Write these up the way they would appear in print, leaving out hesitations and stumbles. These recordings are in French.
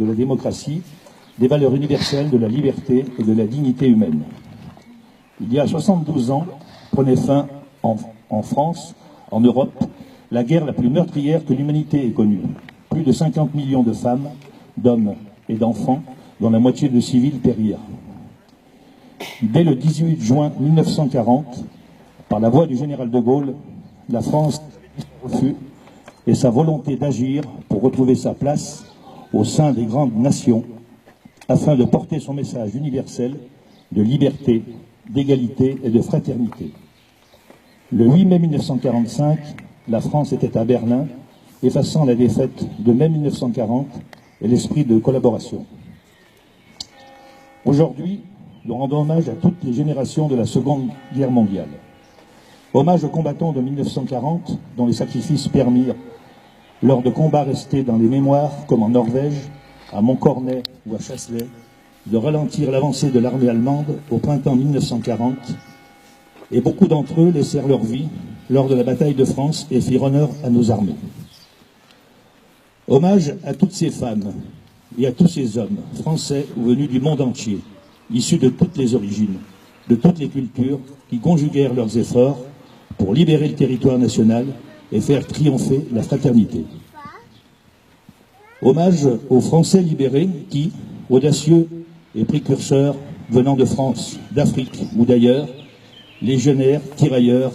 de la démocratie, des valeurs universelles de la liberté et de la dignité humaine. Il y a 72 ans, prenait fin en France, en Europe, la guerre la plus meurtrière que l'humanité ait connue. Plus de 50 millions de femmes, d'hommes et d'enfants, dont la moitié de civils périrent. Dès le 18 juin 1940, par la voix du général de Gaulle, la France refus et sa volonté d'agir pour retrouver sa place au sein des grandes nations, afin de porter son message universel de liberté, d'égalité et de fraternité. Le 8 mai 1945, la France était à Berlin, effaçant la défaite de mai 1940 et l'esprit de collaboration. Aujourd'hui, nous rendons hommage à toutes les générations de la Seconde Guerre mondiale. Hommage aux combattants de 1940, dont les sacrifices permirent, lors de combats restés dans les mémoires, comme en Norvège, à Montcornet ou à Chasselet, de ralentir l'avancée de l'armée allemande au printemps 1940, et beaucoup d'entre eux laissèrent leur vie lors de la bataille de France et firent honneur à nos armées. Hommage à toutes ces femmes et à tous ces hommes, français ou venus du monde entier, issus de toutes les origines, de toutes les cultures, qui conjuguèrent leurs efforts pour libérer le territoire national et faire triompher la fraternité. Hommage aux Français libérés qui, audacieux et précurseurs venant de France, d'Afrique ou d'ailleurs, légionnaires, tirailleurs,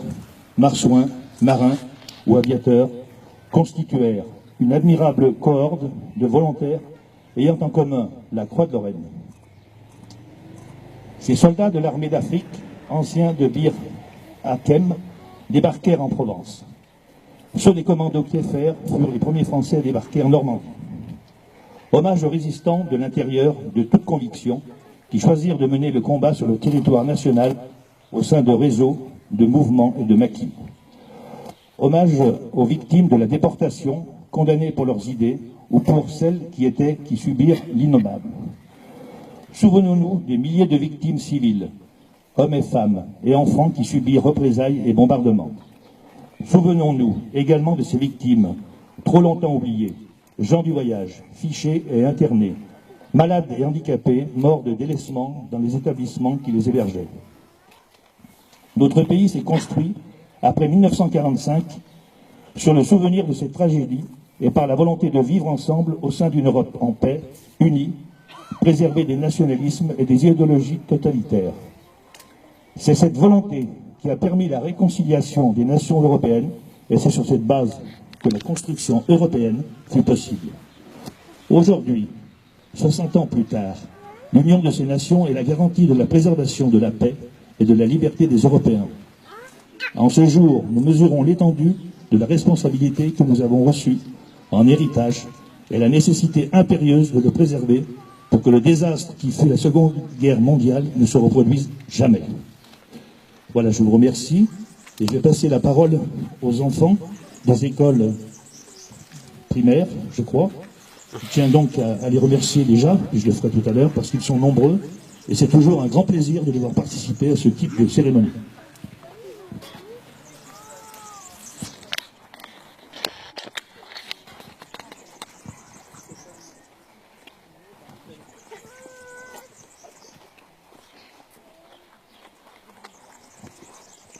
marsouins, marins ou aviateurs, constituèrent une admirable cohorte de volontaires ayant en commun la Croix de Lorraine. Ces soldats de l'armée d'Afrique, anciens de Bir Hakeim, débarquèrent en Provence. Ceux des commandos Kieffer furent les premiers Français à débarquer en Normandie. Hommage aux résistants de l'intérieur de toute conviction qui choisirent de mener le combat sur le territoire national au sein de réseaux, de mouvements et de maquis. Hommage aux victimes de la déportation, condamnées pour leurs idées ou pour celles qui subirent l'innommable. Souvenons-nous des milliers de victimes civiles, hommes et femmes et enfants qui subirent représailles et bombardements. Souvenons-nous également de ces victimes, trop longtemps oubliées, gens du voyage, fichés et internés, malades et handicapés, morts de délaissement dans les établissements qui les hébergeaient. Notre pays s'est construit, après 1945, sur le souvenir de cette tragédie et par la volonté de vivre ensemble au sein d'une Europe en paix, unie, préserver des nationalismes et des idéologies totalitaires. C'est cette volonté qui a permis la réconciliation des nations européennes, et c'est sur cette base que la construction européenne fut possible. Aujourd'hui, 60 ans plus tard, l'union de ces nations est la garantie de la préservation de la paix et de la liberté des Européens. En ce jour, nous mesurons l'étendue de la responsabilité que nous avons reçue en héritage et la nécessité impérieuse de le préserver pour que le désastre qui fut la Seconde Guerre mondiale ne se reproduise jamais. Voilà, je vous remercie et je vais passer la parole aux enfants des écoles primaires, je crois. Je tiens donc à les remercier déjà, et je le ferai tout à l'heure, parce qu'ils sont nombreux, et c'est toujours un grand plaisir de les voir participer à ce type de cérémonie.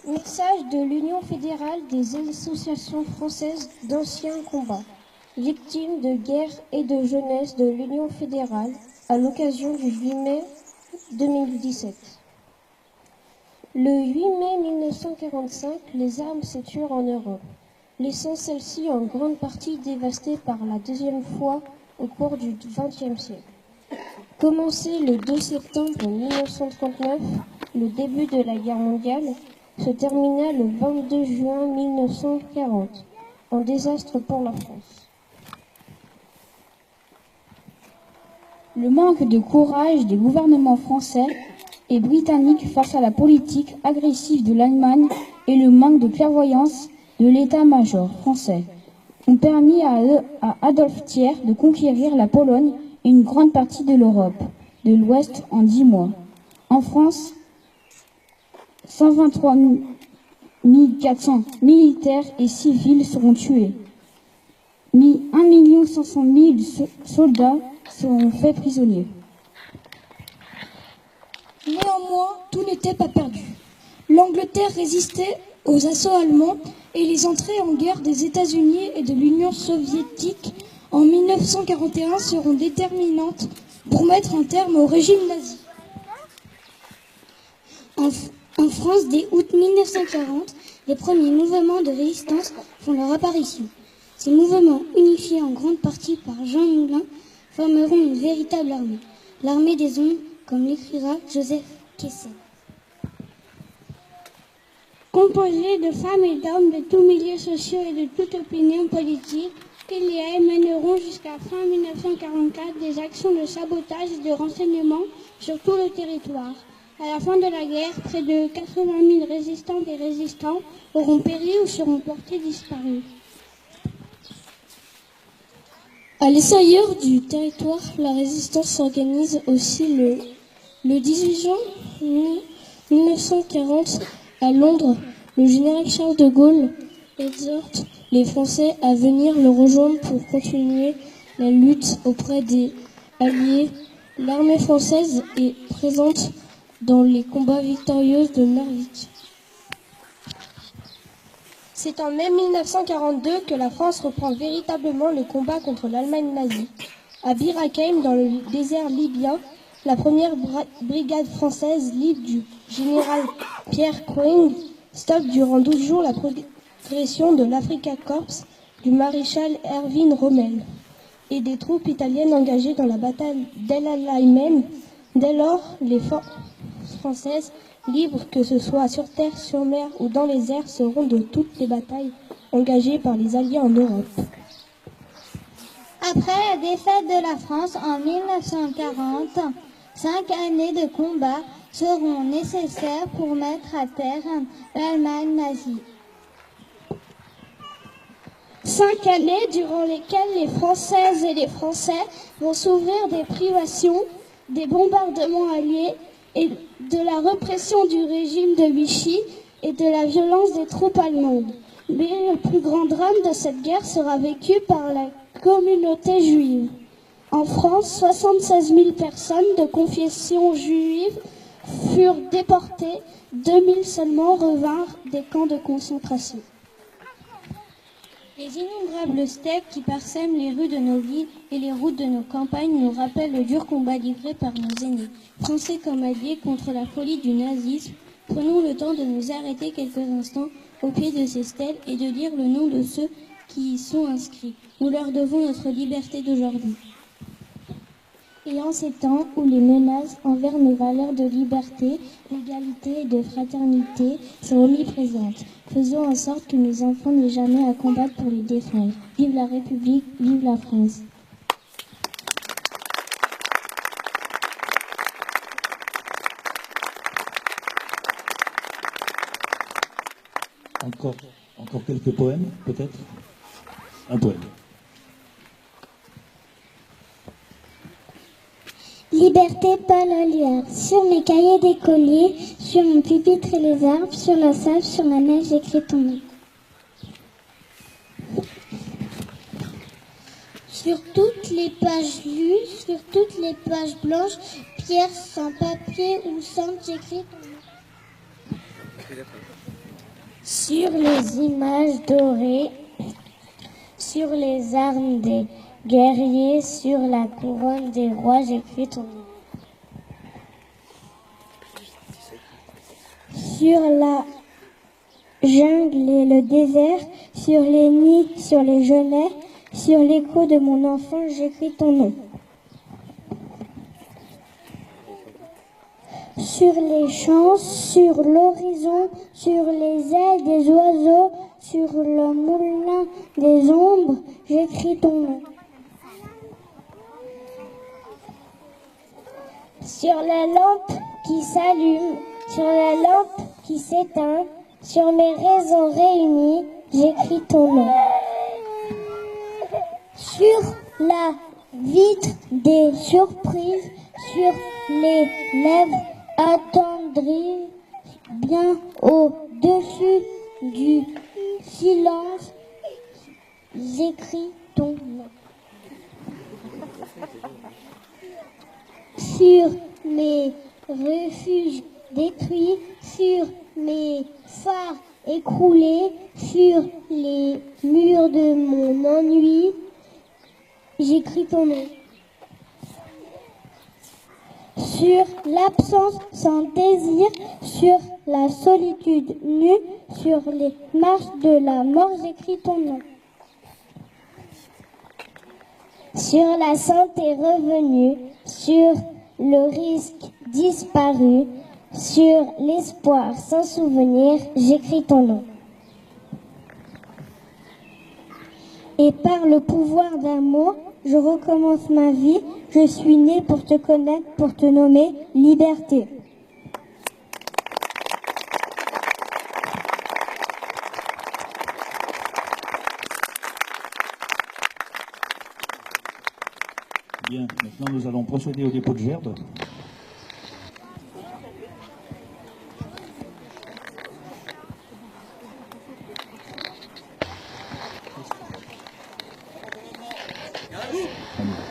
Message de l'Union fédérale des associations françaises d'anciens combats, victimes de guerre et de jeunesse de l'Union fédérale à l'occasion du 8 mai 2017. Le 8 mai 1945, les armes s'étendent en Europe, laissant celle-ci en grande partie dévastée par la deuxième fois au cours du XXe siècle. Commencé le 2 septembre 1939, le début de la guerre mondiale se termina le 22 juin 1940, en désastre pour la France. Le manque de courage des gouvernements français et britanniques face à la politique agressive de l'Allemagne et le manque de clairvoyance de l'état-major français ont permis à Adolphe Thiers de conquérir la Pologne et une grande partie de l'Europe de l'Ouest en 10 mois. En France, 123 400 militaires et civils seront tués. 1 500 000 soldats seront faits prisonniers. Néanmoins, tout n'était pas perdu. L'Angleterre résistait aux assauts allemands et les entrées en guerre des États-Unis et de l'Union soviétique en 1941 seront déterminantes pour mettre un terme au régime nazi. En France, dès août 1940, les premiers mouvements de résistance font leur apparition. Ces mouvements, unifiés en grande partie par Jean Moulin, formeront une véritable armée, l'armée des ombres, comme l'écrira Joseph Kessel. Composée de femmes et d'hommes de tous milieux sociaux et de toute opinion politique, ils y mèneront jusqu'à fin 1944 des actions de sabotage et de renseignement sur tout le territoire. À la fin de la guerre, près de 80 000 résistantes et résistants auront péri ou seront portés disparus. À l'extérieur du territoire, la résistance s'organise aussi le 18 juin 1940 à Londres. Le général Charles de Gaulle exhorte les Français à venir le rejoindre pour continuer la lutte auprès des Alliés. L'armée française est présente dans les combats victorieux de Narvik. C'est en mai 1942 que la France reprend véritablement le combat contre l'Allemagne nazie. À Bir Hakeim, dans le désert libyen, la première brigade française libre du général Pierre Quang stoppe durant 12 jours la progression de l'Africa Corps du maréchal Erwin Rommel et des troupes italiennes engagées dans la bataille d'El Alamein. Dès lors, les forces françaises libres, que ce soit sur terre, sur mer ou dans les airs, seront de toutes les batailles engagées par les Alliés en Europe. Après la défaite de la France en 1940, 5 années de combat seront nécessaires pour mettre à terre l'Allemagne nazie. 5 années durant lesquelles les Françaises et les Français vont s'ouvrir des privations, des bombardements alliés et de la répression du régime de Vichy et de la violence des troupes allemandes. Mais le plus grand drame de cette guerre sera vécu par la communauté juive. En France, 76 000 personnes de confession juive furent déportées, 2 000 seulement revinrent des camps de concentration. Les innombrables steppes qui parsèment les rues de nos villes et les routes de nos campagnes nous rappellent le dur combat livré par nos aînés, français comme alliés, contre la folie du nazisme. Prenons le temps de nous arrêter quelques instants au pied de ces stèles et de lire le nom de ceux qui y sont inscrits. Nous leur devons notre liberté d'aujourd'hui. Et en ces temps où les menaces envers nos valeurs de liberté, d'égalité et de fraternité sont omniprésentes, faisons en sorte que nos enfants n'aient jamais à combattre pour les défendre. Vive la République, vive la France. Encore quelques poèmes, peut-être? Un poème. Liberté, pas la lueur. Sur mes cahiers d'écolier, sur mon pupitre et les arbres, sur la sable, sur la neige, j'écris ton nom. Sur toutes les pages lues, sur toutes les pages blanches, pierre sans papier ou sans, j'écris ton nom. Sur les images dorées, sur les armes des guerriers, sur la couronne des rois, j'écris ton nom. Sur la jungle et le désert, sur les nids, sur les genêts, sur l'écho de mon enfant, j'écris ton nom. Sur les champs, sur l'horizon, sur les ailes des oiseaux, sur le moulin des ombres, j'écris ton nom. Sur la lampe qui s'allume, sur la lampe qui s'éteint, sur mes raisons réunies, j'écris ton nom. Sur la vitre des surprises, sur les lèvres attendries, bien au-dessus du silence, j'écris ton nom. sur mes refuges détruits, sur mes phares écroulés, sur les murs de mon ennui, j'écris ton nom. Sur l'absence sans désir, sur la solitude nue, sur les marches de la mort, j'écris ton nom. Sur la santé revenue, sur le risque disparu, sur l'espoir sans souvenir, j'écris ton nom. Et par le pouvoir d'un mot, je recommence ma vie. Je suis né pour te connaître, pour te nommer liberté. Bien, maintenant nous allons procéder au dépôt de gerbes. Allez.